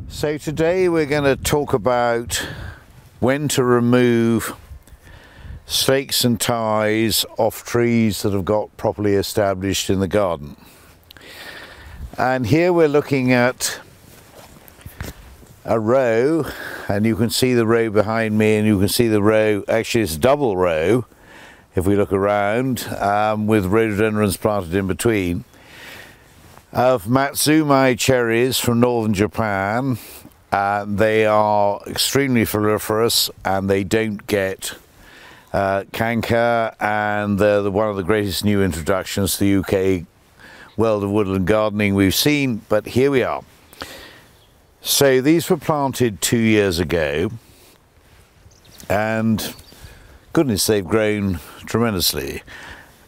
So today we're going to talk about when to remove stakes and ties off trees that have got properly established in the garden. And here we're looking at a row, and you can see the row behind me, and you can see the row, actually it's a double row if we look around, with rhododendrons planted in between, of Matsumai cherries from northern Japan. They are extremely proliferous and they don't get canker, and they're one of the greatest new introductions to the UK world of woodland gardening we've seen, but here we are. So these were planted 2 years ago, and goodness, they've grown tremendously,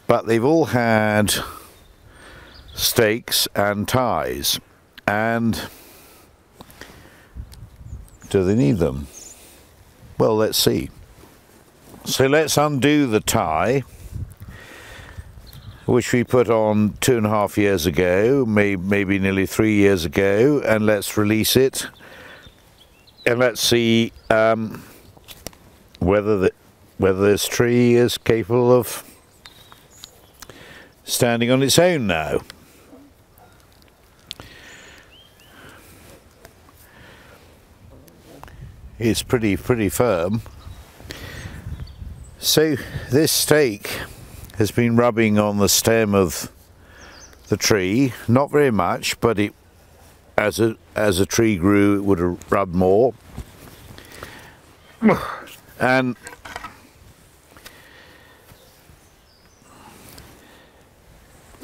but they've all had stakes and ties. And do they need them? Well, let's see. So let's undo the tie, which we put on 2.5 years ago, maybe nearly 3 years ago, and let's release it, and let's see whether this tree is capable of standing on its own now. It's pretty firm. So this stake has been rubbing on the stem of the tree, not very much, but it, as a tree grew, it would have rubbed more. And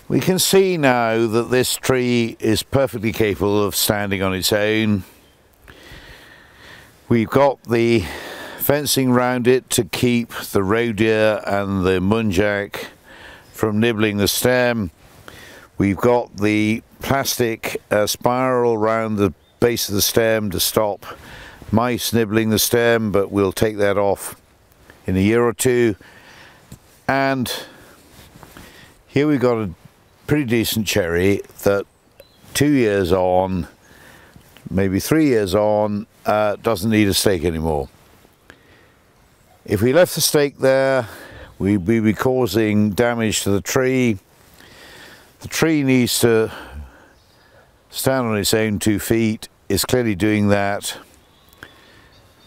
we can see now that this tree is perfectly capable of standing on its own. We've got the fencing round it to keep the roe deer and the muntjac from nibbling the stem. We've got the plastic spiral round the base of the stem to stop mice nibbling the stem, but we'll take that off in a year or two. And here we've got a pretty decent cherry that 2 years on, maybe 3 years on, doesn't need a stake anymore. If we left the stake there, we'd be causing damage to the tree. The tree needs to stand on its own 2 feet. It's clearly doing that.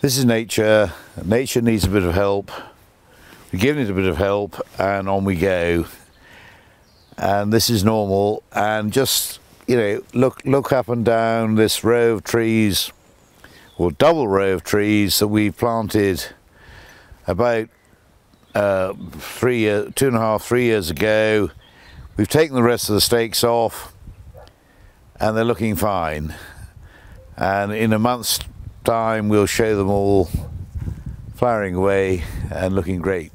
This is nature. Nature needs a bit of help. We're giving it a bit of help, and on we go. And this is normal. And just, you know, look up and down this row of trees, or double row of trees that we planted about 3 years ago. We've taken the rest of the stakes off, and they're looking fine. And in a month's time, we'll show them all flowering away and looking great.